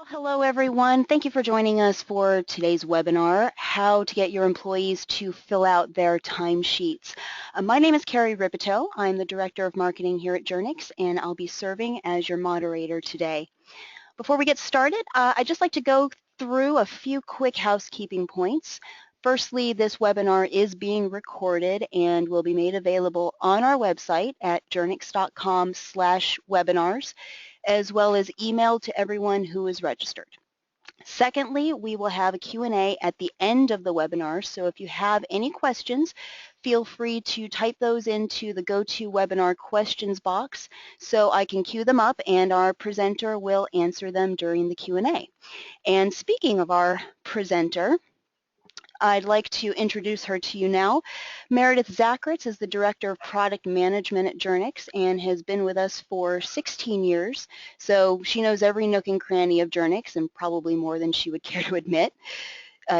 Hello, everyone. Thank you for joining us for today's webinar, How to Get Your Employees to Fill Out Their Timesheets. My name is Carrie Ripito. I'm the Director of Marketing here at Journyx, and I'll be serving as your moderator today. Before we get started, I'd just like to go through a few quick housekeeping points. Firstly, this webinar is being recorded and will be made available on our website at journyx.com/webinars, as well as emailed to everyone who is registered. Secondly, we will have a Q&A at the end of the webinar, so if you have any questions, feel free to type those into the GoToWebinar questions box so I can queue them up and our presenter will answer them during the Q&A. And speaking of our presenter, I'd like to introduce her to you now. Meredith Zachritz is the Director of Product Management at Journyx and has been with us for 16 years, so she knows every nook and cranny of Journyx and probably more than she would care to admit.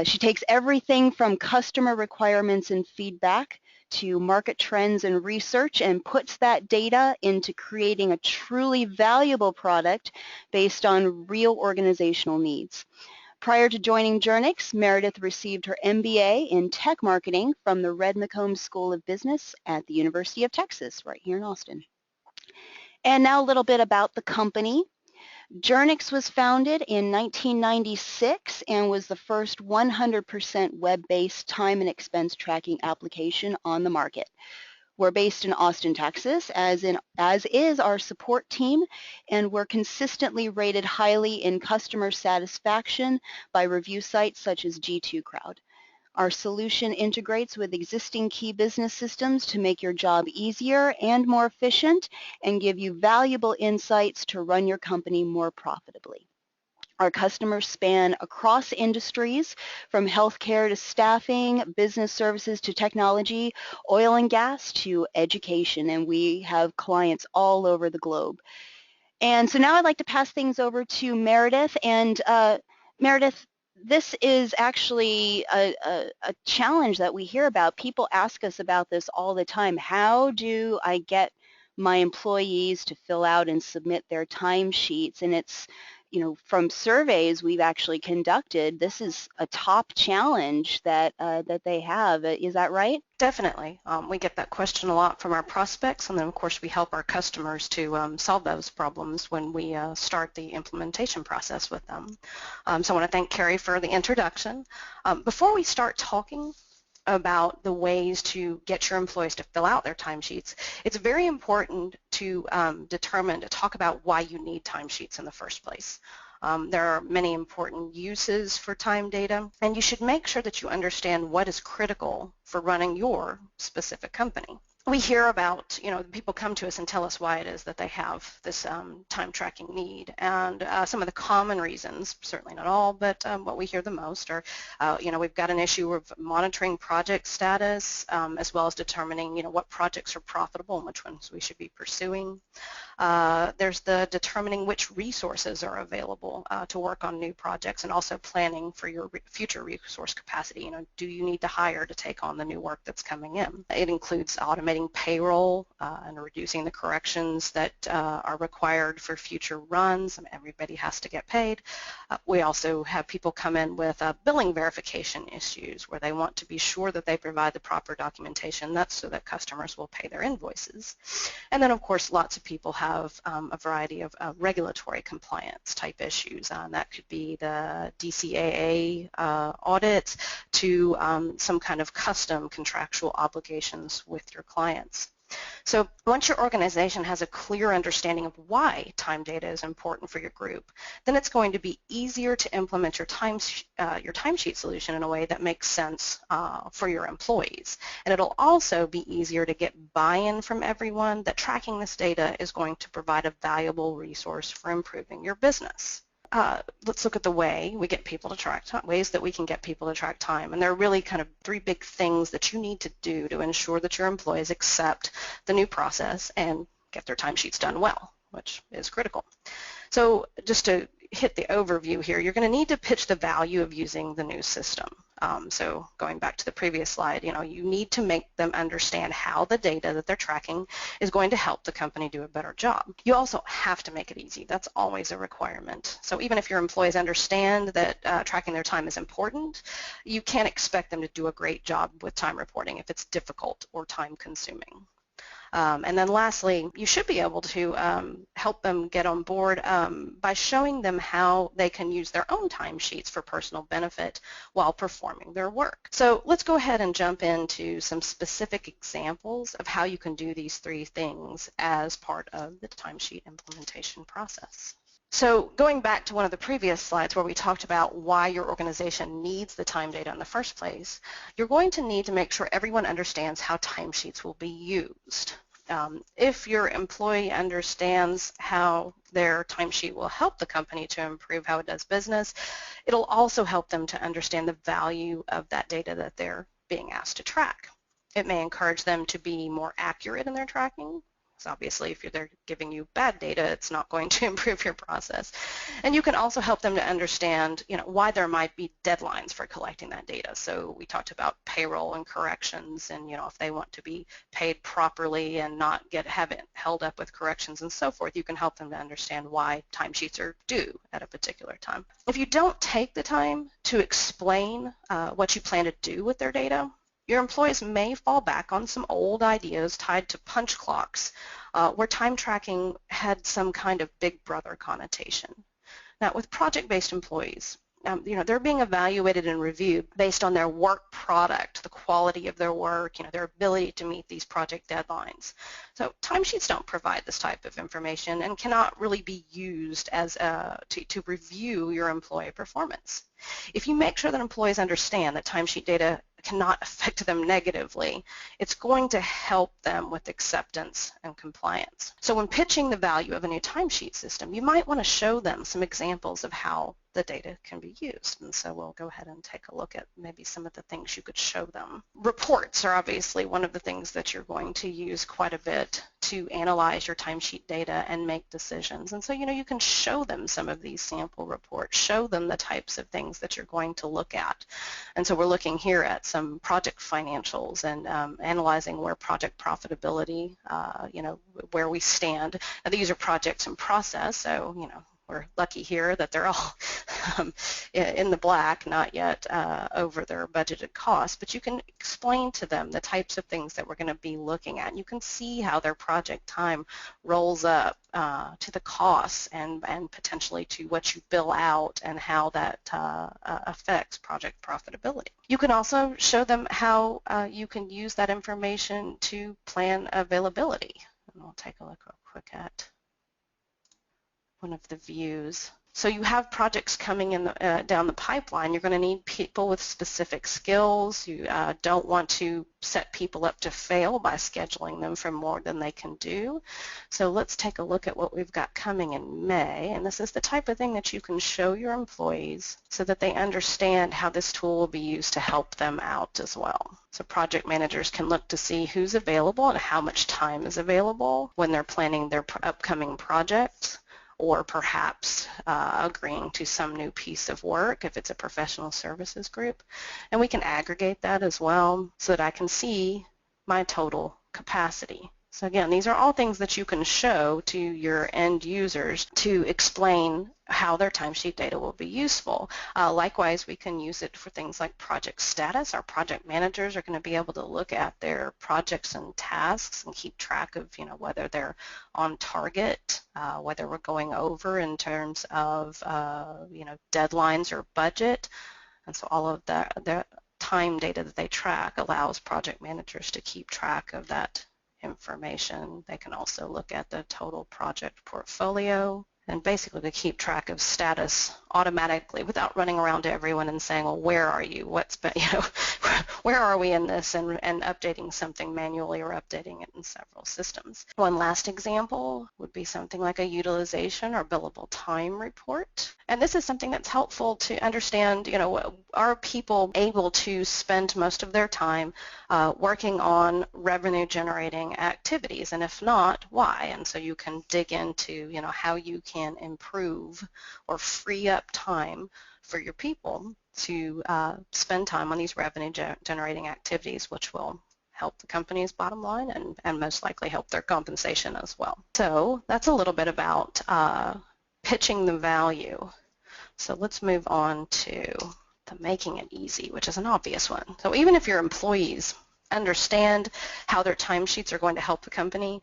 She takes everything from customer requirements and feedback to market trends and research and puts that data into creating a truly valuable product based on real organizational needs. Prior to joining Journyx, Meredith received her MBA in tech marketing from the Red McComb School of Business at the University of Texas, right here in Austin. And now a little bit about the company. Journyx was founded in 1996 and was the first 100% web-based time and expense tracking application on the market. We're based in Austin, Texas, as is our support team, and we're consistently rated highly in customer satisfaction by review sites such as G2 Crowd. Our solution integrates with existing key business systems to make your job easier and more efficient and give you valuable insights to run your company more profitably. Our customers span across industries, from healthcare to staffing, business services to technology, oil and gas to education, and we have clients all over the globe. And so now I'd like to pass things over to Meredith. And Meredith, this is actually a challenge that we hear about. People ask us about this all the time. How do I get my employees to fill out and submit their timesheets? And it's, you know, from surveys we've actually conducted, this is a top challenge that that they have. Is that right? Definitely. We get that question a lot from our prospects, and then of course we help our customers to solve those problems when we start the implementation process with them. So I want to thank Carrie for the introduction. Before we start talking about the ways to get your employees to fill out their timesheets, it's very important to talk about why you need timesheets in the first place. There are many important uses for time data, and you should make sure that you understand what is critical for running your specific company. We hear about, you know, people come to us and tell us why it is that they have this time tracking need, and some of the common reasons, certainly not all, but what we hear the most are, you know, we've got an issue of monitoring project status, as well as determining, you know, what projects are profitable and which ones we should be pursuing. There's the determining which resources are available to work on new projects, and also planning for your future resource capacity. You know, do you need to hire to take on the new work that's coming in? It includes automating payroll and reducing the corrections that are required for future runs. I mean, everybody has to get paid. We also have people come in with billing verification issues where they want to be sure that they provide the proper documentation. That's so that customers will pay their invoices. And then, of course, lots of people have a variety of regulatory compliance type issues. That could be the DCAA audits to some kind of custom contractual obligations with your clients. So once your organization has a clear understanding of why time data is important for your group, then it's going to be easier to implement your timesheet solution in a way that makes sense for your employees. And it'll also be easier to get buy-in from everyone that tracking this data is going to provide a valuable resource for improving your business. Let's look at the way we get people to track time, ways that we can get people to track time. And there are really kind of three big things that you need to do to ensure that your employees accept the new process and get their timesheets done well, which is critical. So just to hit the overview here, you're going to need to pitch the value of using the new system. So going back to the previous slide, you need to make them understand how the data that they're tracking is going to help the company do a better job. You also have to make it easy. That's always a requirement. So even if your employees understand that tracking their time is important, you can't expect them to do a great job with time reporting if it's difficult or time-consuming. And then lastly, you should be able to help them get on board by showing them how they can use their own timesheets for personal benefit while performing their work. So let's go ahead and jump into some specific examples of how you can do these three things as part of the timesheet implementation process. So going back to one of the previous slides where we talked about why your organization needs the time data in the first place, you're going to need to make sure everyone understands how timesheets will be used. If your employee understands how their timesheet will help the company to improve how it does business, it'll also help them to understand the value of that data that they're being asked to track. It may encourage them to be more accurate in their tracking. So obviously, if they're giving you bad data, it's not going to improve your process. And you can also help them to understand, why there might be deadlines for collecting that data. So we talked about payroll and corrections, and if they want to be paid properly and not have it held up with corrections and so forth, you can help them to understand why timesheets are due at a particular time. If you don't take the time to explain what you plan to do with their data, your employees may fall back on some old ideas tied to punch clocks where time tracking had some kind of big brother connotation. Now, with project-based employees, they're being evaluated and reviewed based on their work product, the quality of their work, their ability to meet these project deadlines. So timesheets don't provide this type of information and cannot really be used as to review your employee performance. If you make sure that employees understand that timesheet data cannot affect them negatively, it's going to help them with acceptance and compliance. So when pitching the value of a new timesheet system, you might want to show them some examples of how the data can be used. And so we'll go ahead and take a look at maybe some of the things you could show them. Reports are obviously one of the things that you're going to use quite a bit to analyze your timesheet data and make decisions. And so, you can show them some of these sample reports, show them the types of things that you're going to look at. And so we're looking here at some project financials and analyzing where project profitability, where we stand. Now, these are projects in process, so, we're lucky here that they're all in the black, not yet over their budgeted costs, but you can explain to them the types of things that we're going to be looking at. You can see how their project time rolls up to the costs and potentially to what you bill out and how that affects project profitability. You can also show them how you can use that information to plan availability. And we'll take a look real quick at one of the views. So you have projects coming in down the pipeline. You're going to need people with specific skills. You don't want to set people up to fail by scheduling them for more than they can do. So let's take a look at what we've got coming in May. And this is the type of thing that you can show your employees so that they understand how this tool will be used to help them out as well. So project managers can look to see who's available and how much time is available when they're planning their upcoming projects, or perhaps agreeing to some new piece of work if it's a professional services group. And we can aggregate that as well so that I can see my total capacity. So again, these are all things that you can show to your end users to explain how their timesheet data will be useful. Likewise, we can use it for things like project status. Our project managers are going to be able to look at their projects and tasks and keep track of, whether they're on target, whether we're going over in terms of, deadlines or budget. And so all of that, the time data that they track allows project managers to keep track of that information. They can also look at the total project portfolio and basically to keep track of status automatically without running around to everyone and saying, well, where are you? Where are we in this? And updating something manually or updating it in several systems. One last example would be something like a utilization or billable time report. And this is something that's helpful to understand, are people able to spend most of their time working on revenue generating activities? And if not, why? And so you can dig into, how you can improve or free up time for your people to spend time on these revenue generating activities, which will help the company's bottom line and most likely help their compensation as well. So that's a little bit about pitching the value. So let's move on to the making it easy, which is an obvious one. So even if your employees understand how their timesheets are going to help the company,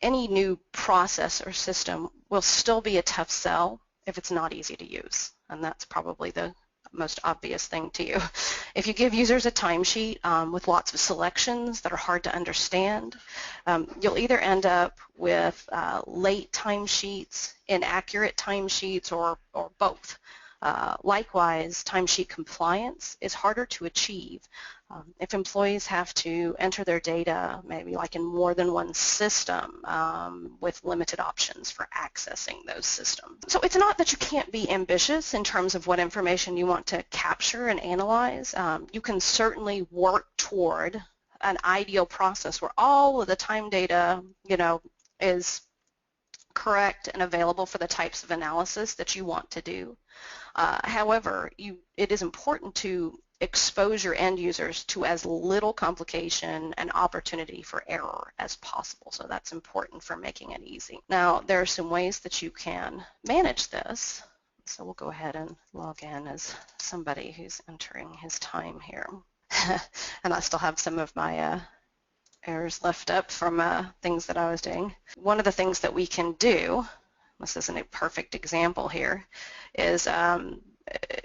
any new process or system will still be a tough sell if it's not easy to use. And that's probably the most obvious thing to you. If you give users a timesheet with lots of selections that are hard to understand, you'll either end up with late timesheets, inaccurate timesheets, or both. Likewise, timesheet compliance is harder to achieve. If employees have to enter their data maybe like in more than one system with limited options for accessing those systems. So it's not that you can't be ambitious in terms of what information you want to capture and analyze. You can certainly work toward an ideal process where all of the time data, is correct and available for the types of analysis that you want to do. However, it is important to expose your end users to as little complication and opportunity for error as possible. So that's important for making it easy. Now, there are some ways that you can manage this. So we'll go ahead and log in as somebody who's entering his time here. And I still have some of my errors left up from things that I was doing. One of the things that we can do, this isn't a perfect example here, is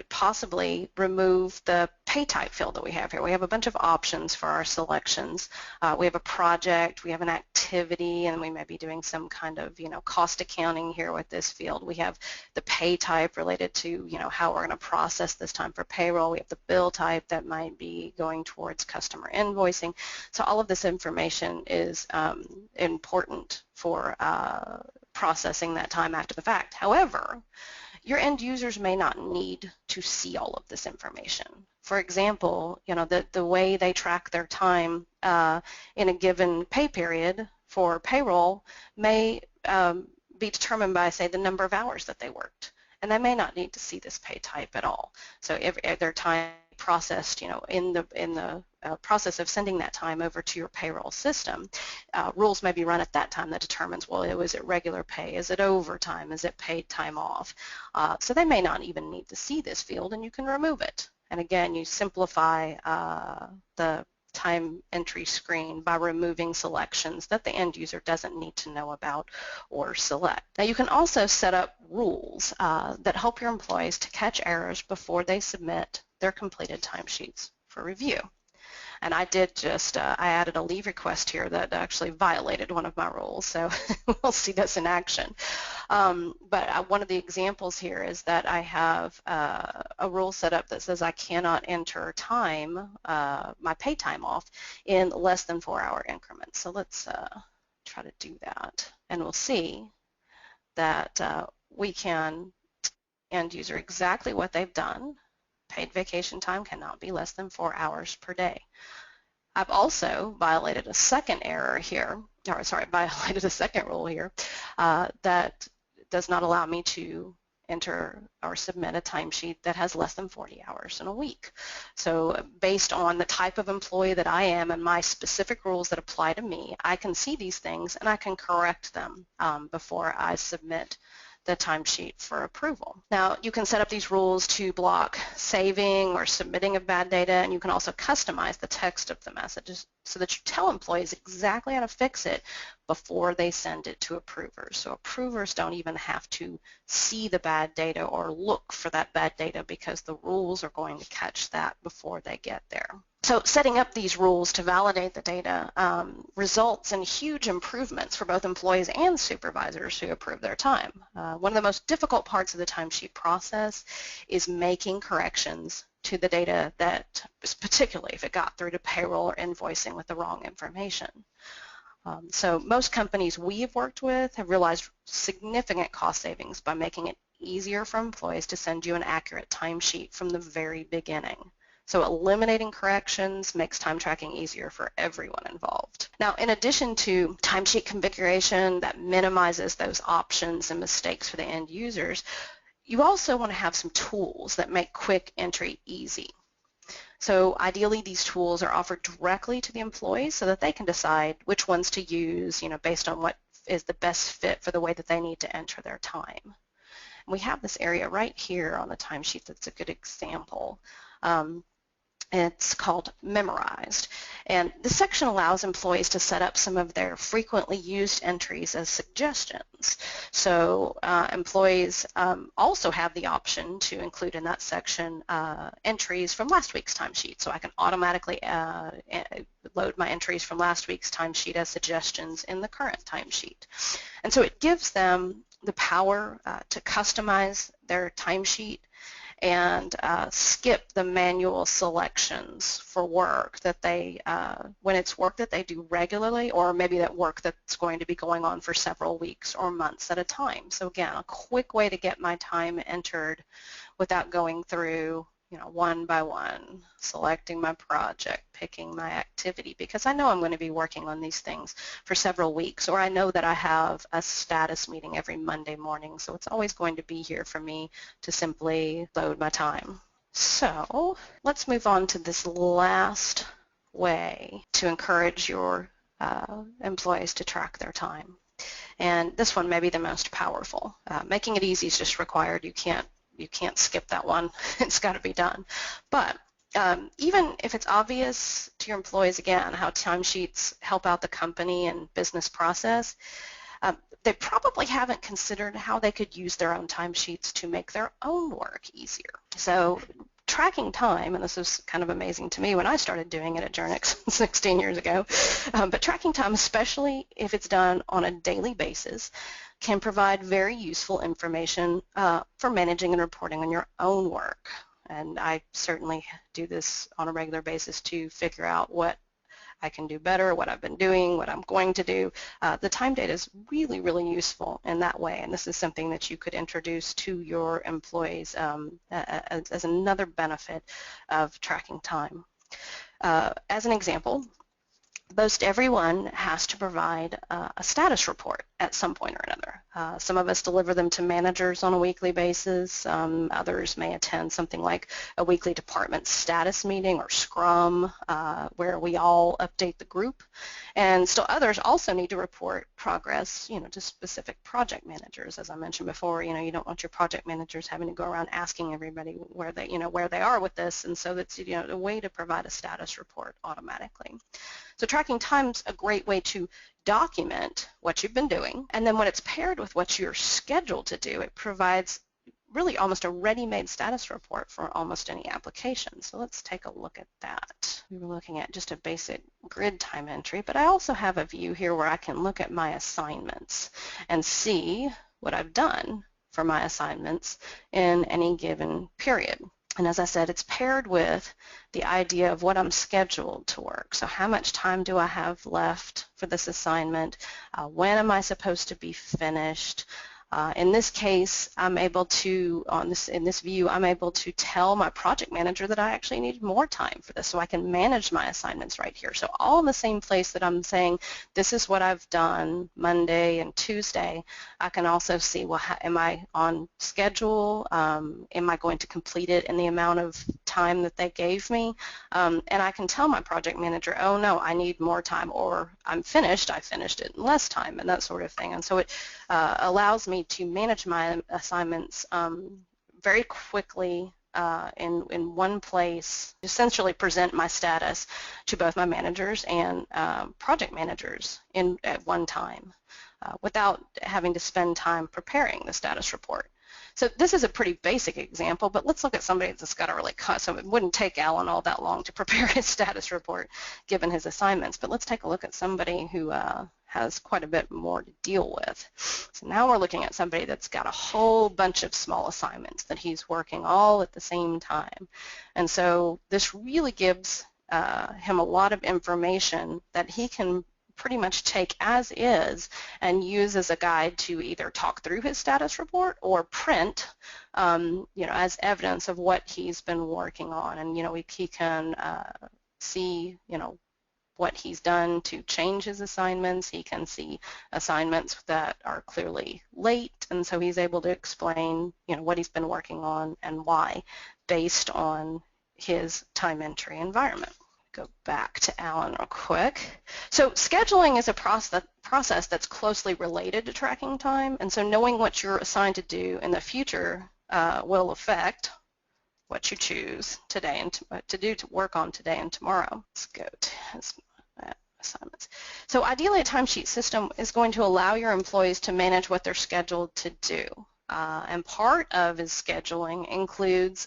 possibly remove the pay type field that we have here. We have a bunch of options for our selections. We have a project, we have an activity, and we may be doing some kind of, cost accounting here with this field. We have the pay type related to, how we're going to process this time for payroll. We have the bill type that might be going towards customer invoicing. So all of this information is important for processing that time after the fact. However, your end users may not need to see all of this information. For example, the way they track their time in a given pay period for payroll may be determined by, say, the number of hours that they worked. And they may not need to see this pay type at all. So if their time processed, in the process of sending that time over to your payroll system, rules may be run at that time that determines, well, is it regular pay? Is it overtime? Is it paid time off? So they may not even need to see this field, and you can remove it. And again, you simplify the time entry screen by removing selections that the end user doesn't need to know about or select. Now you can also set up rules that help your employees to catch errors before they submit their completed timesheets for review. And I did just, I added a leave request here that actually violated one of my rules, so we'll see this in action. But one of the examples here is that I have a rule set up that says I cannot enter time, my pay time off, in less than 4-hour increments. So let's try to do that, and we'll see that we can end user exactly what they've done. Paid vacation time cannot be less than 4 hours per day. I've also violated a second error here, or sorry, violated a second rule here that does not allow me to enter or submit a timesheet that has less than 40 hours in a week. So based on the type of employee that I am and my specific rules that apply to me, I can see these things and I can correct them before I submit the timesheet for approval. Now, you can set up these rules to block saving or submitting of bad data, and you can also customize the text of the messages so that you tell employees exactly how to fix it before they send it to approvers. So approvers don't even have to see the bad data or look for that bad data because the rules are going to catch that before they get there. So setting up these rules to validate the data results in huge improvements for both employees and supervisors who approve their time. One of the most difficult parts of the timesheet process is making corrections to the data that, particularly if it got through to payroll or invoicing with the wrong information. So most companies we have worked with have realized significant cost savings by making it easier for employees to send you an accurate timesheet from the very beginning. So eliminating corrections makes time tracking easier for everyone involved. Now, in addition to timesheet configuration that minimizes those options and mistakes for the end users, You also want to have some tools that make quick entry easy. So ideally, these tools are offered directly to the employees so that they can decide which ones to use, based on what is the best fit for the way that they need to enter their time. And we have this area right here on the timesheet that's a good example. It's called Memorized. And this section allows employees to set up some of their frequently used entries as suggestions. So employees also have the option to include in that section entries from last week's timesheet. So I can automatically load my entries from last week's timesheet as suggestions in the current timesheet. And so it gives them the power to customize their timesheet and skip the manual selections for work that they, when it's work that they do regularly, or maybe that work that's going to be going on for several weeks or months at a time. So again, a quick way to get my time entered without going through, one by one, selecting my project, picking my activity, because I know I'm going to be working on these things for several weeks, or I know that I have a status meeting every Monday morning, so it's always going to be here for me to simply load my time. So let's move on to this last way to encourage your employees to track their time. And this one may be the most powerful. Making it easy is just required. You can't skip that one. It's got to be done. But even if it's obvious to your employees, again, how timesheets help out the company and business process, they probably haven't considered how they could use their own timesheets to make their own work easier. So tracking time, and this is kind of amazing to me when I started doing it at Journyx 16 years ago, but tracking time, especially if it's done on a daily basis, can provide very useful information for managing and reporting on your own work. And I certainly do this on a regular basis to figure out what I can do better, what I've been doing, what I'm going to do. The time data is really, really useful in that way, and this is something that you could introduce to your employees as another benefit of tracking time. As an example, most everyone has to provide a status report at some point or another. Some of us deliver them to managers on a weekly basis. Others may attend something like a weekly department status meeting or Scrum, where we all update the group. And still others also need to report progress, to specific project managers. As I mentioned before, you don't want your project managers having to go around asking everybody where they are with this. And so that's, a way to provide a status report automatically. So tracking time's a great way to document what you've been doing, and then when it's paired with what you're scheduled to do, it provides really almost a ready-made status report for almost any application. So let's take a look at that. We were looking at just a basic grid time entry, but I also have a view here where I can look at my assignments and see what I've done for my assignments in any given period. And as I said, it's paired with the idea of what I'm scheduled to work. So how much time do I have left for this assignment? When am I supposed to be finished? In this case, I'm able to, in this view, I'm able to tell my project manager that I actually need more time for this, so I can manage my assignments right here. So all in the same place that I'm saying, this is what I've done Monday and Tuesday, I can also see, well, am I on schedule? Am I going to complete it in the amount of time that they gave me? And I can tell my project manager, oh no, I need more time, or I finished it in less time, and that sort of thing. And so it allows me to manage my assignments very quickly in one place, essentially present my status to both my managers and project managers at one time without having to spend time preparing the status report. So this is a pretty basic example, but let's look at somebody that's got a really so it wouldn't take Alan all that long to prepare his status report given his assignments, but let's take a look at somebody who has quite a bit more to deal with. So now we're looking at somebody that's got a whole bunch of small assignments that he's working all at the same time. And so this really gives him a lot of information that he can pretty much take as is and use as a guide to either talk through his status report or print, as evidence of what he's been working on. And, he can see, what he's done to change his assignments. He can see assignments that are clearly late, and so he's able to explain, what he's been working on and why, based on his time entry environment. Go back to Alan real quick. So scheduling is a process that's closely related to tracking time, and so knowing what you're assigned to do in the future will affect what you choose today and to work on today and tomorrow. Let's go to assignments. So ideally, a timesheet system is going to allow your employees to manage what they're scheduled to do. And part of his scheduling includes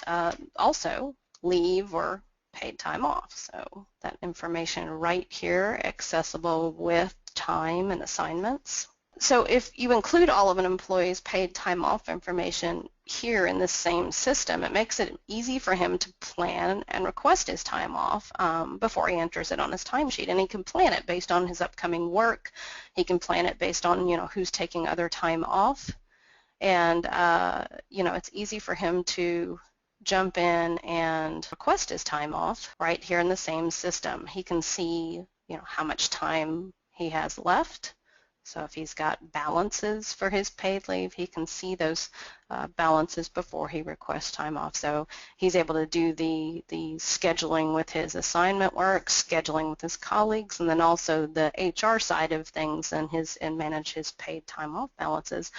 also leave or paid time off. So that information right here, accessible with time and assignments. So if you include all of an employee's paid time off information here in this same system, it makes it easy for him to plan and request his time off before he enters it on his timesheet. And he can plan it based on his upcoming work. He can plan it based on, who's taking other time off. And, it's easy for him to jump in and request his time off right here in the same system. He can see, how much time he has left. So if he's got balances for his paid leave, he can see those balances before he requests time off. So he's able to do the scheduling with his assignment work, scheduling with his colleagues, and then also the HR side of things and manage his paid time off balances,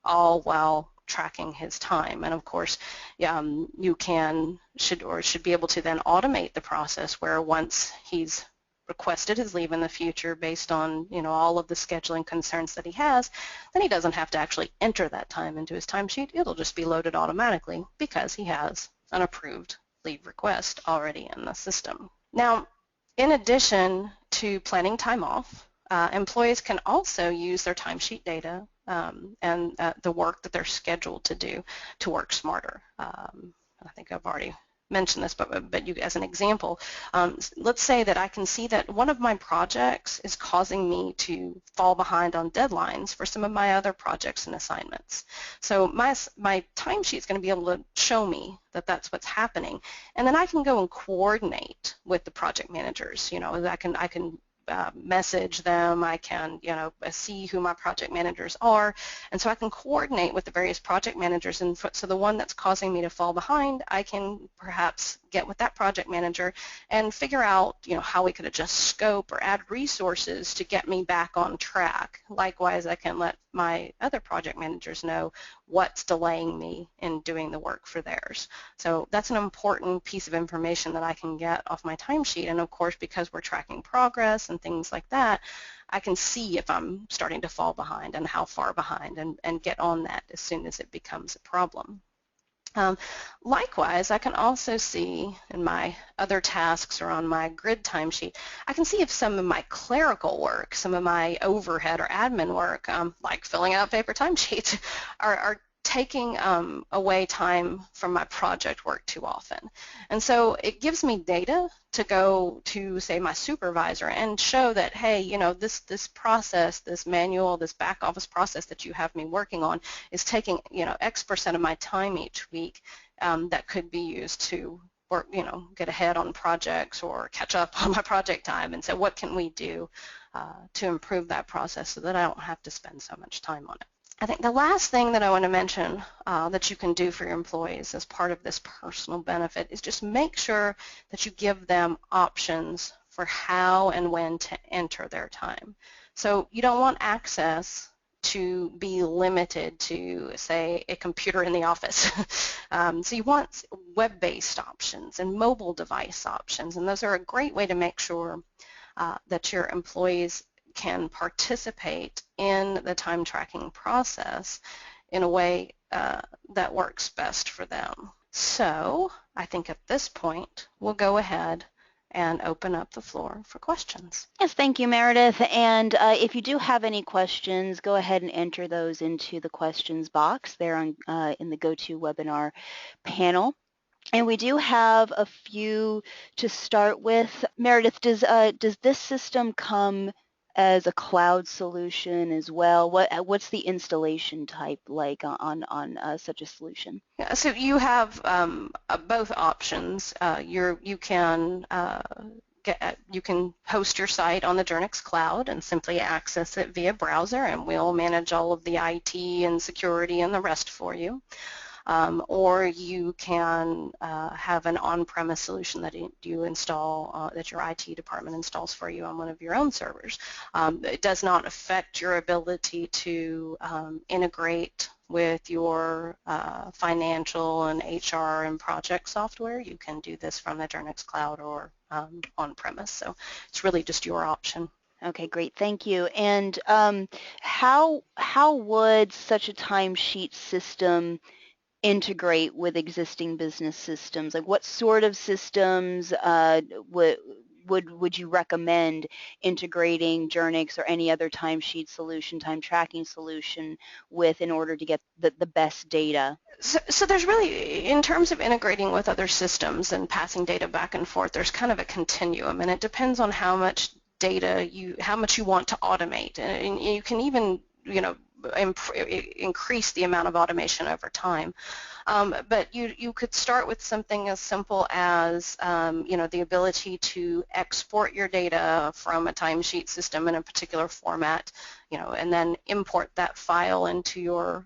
all while tracking his time. And of course, you should be able to then automate the process where once he's requested his leave in the future based on all of the scheduling concerns that he has, then he doesn't have to actually enter that time into his timesheet. It'll just be loaded automatically because he has an approved leave request already in the system. Now, in addition to planning time off, employees can also use their timesheet data and the work that they're scheduled to do to work smarter. I think I've already mentioned this, but you, as an example, let's say that I can see that one of my projects is causing me to fall behind on deadlines for some of my other projects and assignments. So my timesheet is going to be able to show me that that's what's happening, and then I can go and coordinate with the project managers. I can message them, I can see who my project managers are, and so I can coordinate with the various project managers, and so the one that's causing me to fall behind, I can perhaps get with that project manager and figure out how we could adjust scope or add resources to get me back on track. Likewise, I can let my other project managers know what's delaying me in doing the work for theirs. So that's an important piece of information that I can get off my timesheet, and of course, because we're tracking progress and things like that, I can see if I'm starting to fall behind and how far behind, and get on that as soon as it becomes a problem. Likewise, I can also see in my other tasks or on my grid timesheet, I can see if some of my clerical work, some of my overhead or admin work, like filling out paper timesheets, are taking away time from my project work too often. And so it gives me data to go to, say, my supervisor and show that, hey, this process, this manual, this back office process that you have me working on is taking, X% of my time each week that could be used to work, get ahead on projects or catch up on my project time. And so what can we do to improve that process so that I don't have to spend so much time on it? I think the last thing that I want to mention that you can do for your employees as part of this personal benefit is just make sure that you give them options for how and when to enter their time. So you don't want access to be limited to, say, a computer in the office. So you want web-based options and mobile device options, and those are a great way to make sure that your employees can participate in the time tracking process in a way that works best for them. So I think at this point we'll go ahead and open up the floor for questions. Yes, thank you, Meredith. And if you do have any questions, go ahead and enter those into the questions box there on in the GoToWebinar panel. And we do have a few to start with. Meredith, does this system come as a cloud solution as well? What's the installation type like on such a solution? Yeah, so you have both options. You can you can host your site on the Journyx cloud and simply access it via browser, and we'll manage all of the IT and security and the rest for you. Or you can have an on-premise solution that you install, that your IT department installs for you on one of your own servers. It does not affect your ability to integrate with your financial and HR and project software. You can do this from the Journyx cloud or on-premise, so it's really just your option. Okay, great. Thank you. And how would such a timesheet system integrate with existing business systems? Like, what sort of systems would you recommend integrating Journyx or any other timesheet solution, time tracking solution with in order to get the best data? So there's really, in terms of integrating with other systems and passing data back and forth, there's kind of a continuum, and it depends on how much data how much you want to automate, and you can even, increase the amount of automation over time. But you could start with something as simple as, the ability to export your data from a timesheet system in a particular format, and then import that file into your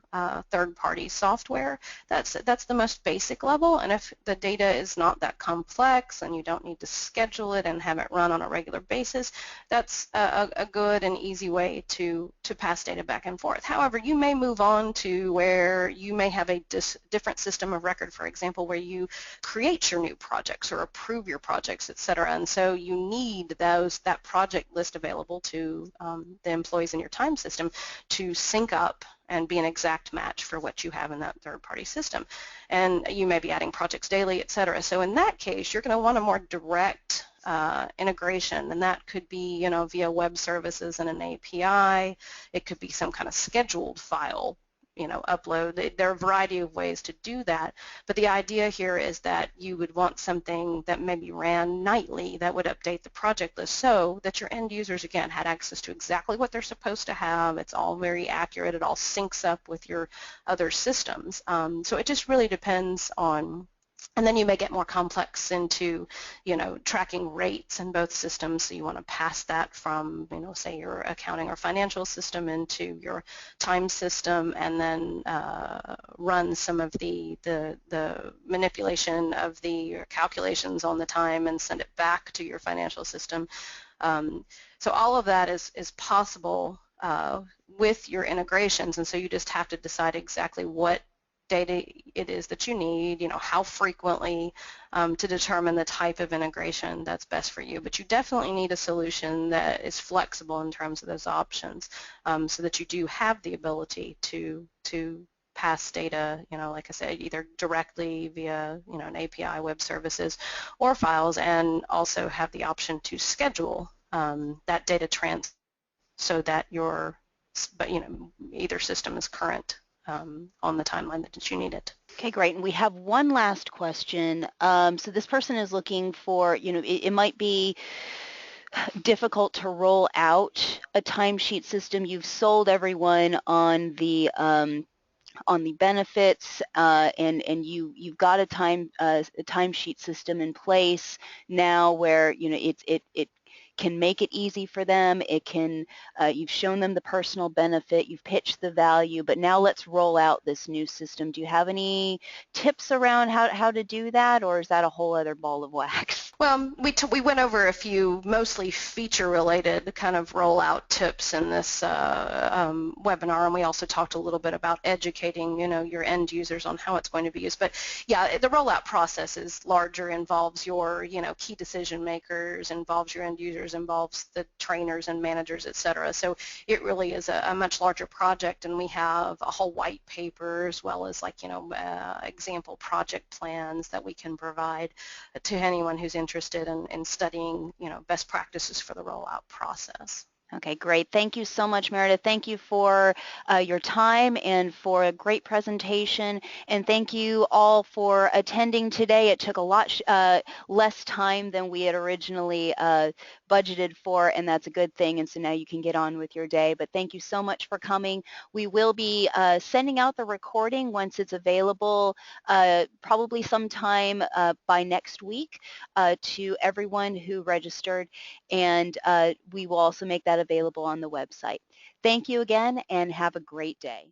third-party software. That's the most basic level, and if the data is not that complex and you don't need to schedule it and have it run on a regular basis, that's a good and easy way to pass data back and forth. However, you may move on to where you may have a different system of record, for example, where you create your new projects or approve your projects, etc. And so you need that project list available to the employees in your time system to sync up and be an exact match for what you have in that third-party system. And you may be adding projects daily, etc. So in that case, you're going to want a more direct integration, and that could be, via web services and an API. It could be some kind of scheduled file, upload. There are a variety of ways to do that, but the idea here is that you would want something that maybe ran nightly that would update the project list so that your end users, again, had access to exactly what they're supposed to have. It's all very accurate. It all syncs up with your other systems. So it just really depends on. And then you may get more complex into, tracking rates in both systems. So you want to pass that from, say your accounting or financial system into your time system, and then run some of the manipulation of the calculations on the time and send it back to your financial system. So all of that is possible with your integrations, and so you just have to decide exactly what data it is that you need, how frequently, to determine the type of integration that's best for you. But you definitely need a solution that is flexible in terms of those options, so that you do have the ability to pass data, like I said, either directly via, an API, web services, or files, and also have the option to schedule that data transfer so that either system is current on the timeline that you need it. Okay, great. And we have one last question. So this person is looking for, it might be difficult to roll out a timesheet system. You've sold everyone on the benefits, and you've got a timesheet system in place now where it can make it easy for them. It can, you've shown them the personal benefit, you've pitched the value, but now let's roll out this new system. Do you have any tips around how to do that, or is that a whole other ball of wax? Well, we went over a few mostly feature-related kind of rollout tips in this webinar, and we also talked a little bit about educating, your end users on how it's going to be used. But yeah, the rollout process is larger, involves your, key decision makers, involves your end users, involves the trainers and managers, etc. So it really is a much larger project, and we have a whole white paper as well as example project plans that we can provide to anyone who's interested in studying, best practices for the rollout process. Okay, great. Thank you so much, Meredith. Thank you for your time and for a great presentation. And thank you all for attending today. It took a lot less time than we had originally budgeted for, and that's a good thing. And so now you can get on with your day. But thank you so much for coming. We will be sending out the recording once it's available, probably sometime by next week to everyone who registered, and we will also make that available on the website. Thank you again, and have a great day.